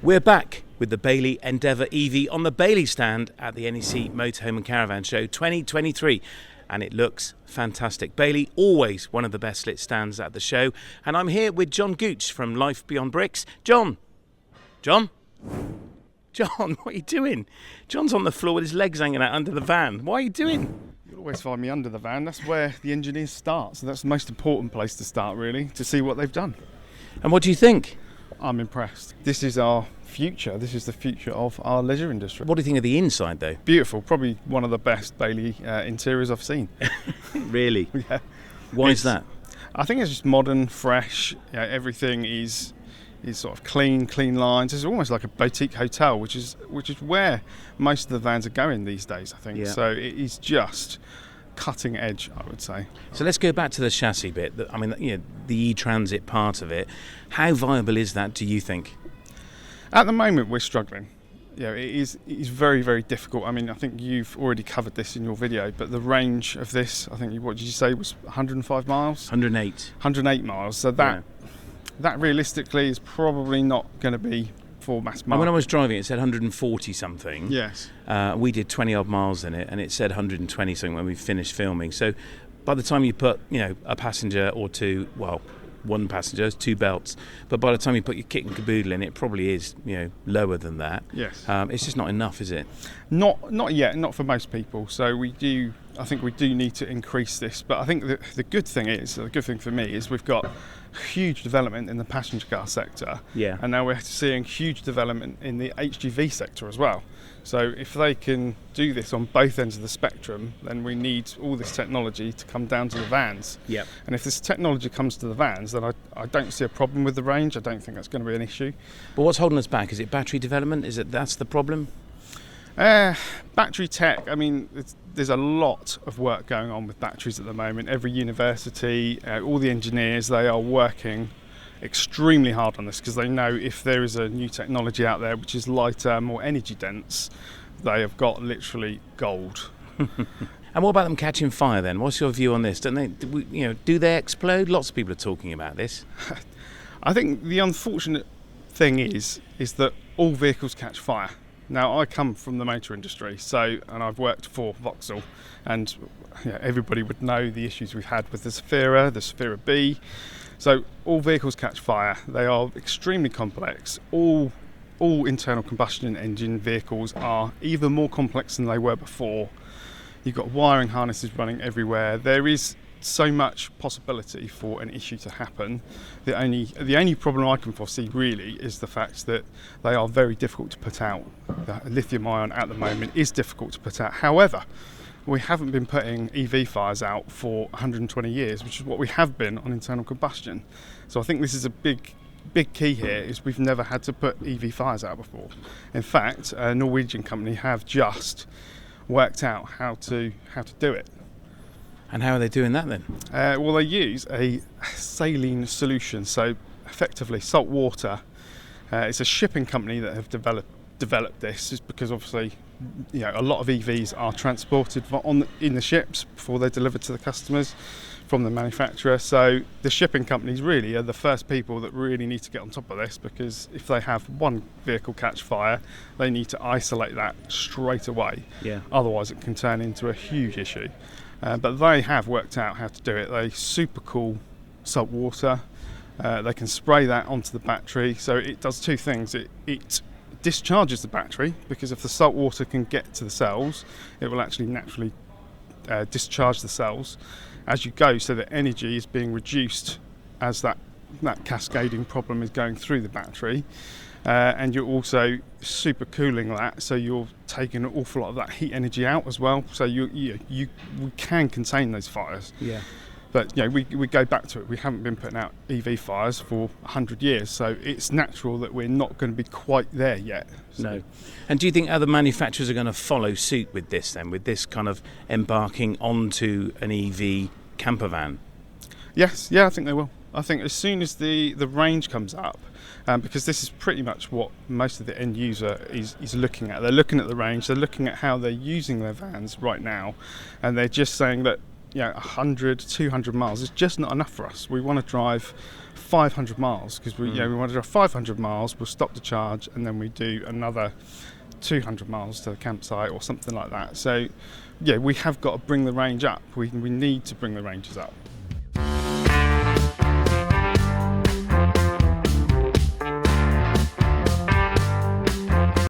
We're back with the Bailey Endeavour EV on the Bailey stand at the NEC Motorhome and Caravan Show 2023, and it looks fantastic. Bailey, always one of the best lit stands at the show, and I'm here with Jon Gooch from Life Beyond Bricks. Jon, what are you doing? Jon's on the floor with his legs hanging out under the van. What are you doing? You'll always find me under the van. That's where the engineers start, so that's the most important place to start, really, to see what they've done. And what do you think? I'm impressed. This is our future. This is the future of our leisure industry. What do you think of the inside, though? Beautiful. Probably one of the best Bailey interiors I've seen. Really? Yeah. Why is that? I think it's just modern, fresh. Everything is sort of clean lines. It's almost like a boutique hotel, which is where most of the vans are going these days, I think. Yeah. So it is just cutting edge, I would say. So let's go back to the chassis bit. I mean, the e-transit part of it. How viable is that, do you think? At the moment, we're struggling. It is very, very difficult. I mean, I think you've already covered this in your video, but the range of this, I think, what did you say, was 105 miles? 108. 108 miles. So that realistically is probably not going to be for mass market. And when I was driving, it said 140 something. Yes. We did 20 odd miles in it, and it said 120 something when we finished filming. So by the time you put, a passenger or two, well, one passenger, two belts, but by the time you put your kit and caboodle in, it probably is, lower than that. Yes. It's just not enough, is it? Not yet, not for most people. So I think we do need to increase this. But I think the good thing for me is we've got huge development in the passenger car sector. Yeah. And now we're seeing huge development in the HGV sector as well. So if they can do this on both ends of the spectrum, then we need all this technology to come down to the vans. Yep. And if this technology comes to the vans, then I don't see a problem with the range. I don't think that's going to be an issue. But what's holding us back? Is it battery development? That's the problem? Battery tech, I mean, there's a lot of work going on with batteries at the moment. Every university, all the engineers, they are working extremely hard on this because they know if there is a new technology out there which is lighter, more energy dense, they have got literally gold. And what about them catching fire then? What's your view on this? Don't they, do they explode? Lots of people are talking about this. I think the unfortunate thing is that all vehicles catch fire. Now, I come from the motor industry, and I've worked for Vauxhall, and everybody would know the issues we've had with the Zafira B. So all vehicles catch fire. They are extremely complex. All internal combustion engine vehicles are even more complex than they were before. You've got wiring harnesses running everywhere. There is so much possibility for an issue to happen. The only problem I can foresee really is the fact that they are very difficult to put out. The lithium ion at the moment is difficult to put out. However, we haven't been putting EV fires out for 120 years, which is what we have been on internal combustion. So I think this is a big key here, is we've never had to put EV fires out before. In fact, a Norwegian company have just worked out how to do it. And how are they doing that then? Well, they use a saline solution, so effectively salt water. It's a shipping company that have developed this, just because obviously a lot of EVs are transported in the ships before they're delivered to the customers from the manufacturer. So the shipping companies really are the first people that really need to get on top of this, because if they have one vehicle catch fire, they need to isolate that straight away. Yeah. Otherwise it can turn into a huge issue. But they have worked out how to do it. They super cool salt water. They can spray that onto the battery. So it does two things. It discharges the battery, because if the salt water can get to the cells, it will actually naturally discharge the cells as you go, so that energy is being reduced as that cascading problem is going through the battery. And you're also super cooling that, so you're taking an awful lot of that heat energy out as well. So we can contain those fires. Yeah. But we go back to it. We haven't been putting out EV fires for 100 years, so it's natural that we're not going to be quite there yet. So. No. And do you think other manufacturers are going to follow suit with this then, with this kind of embarking onto an EV campervan? Yes, I think they will. I think as soon as the range comes up, because this is pretty much what most of the end user is looking at. They're looking at the range, they're looking at how they're using their vans right now, and they're just saying that 100, 200 miles is just not enough for us. We want to drive 500 miles because we want to drive 500 miles, we'll stop to charge, and then we do another 200 miles to the campsite or something like that. So we have got to bring the range up. We need to bring the ranges up.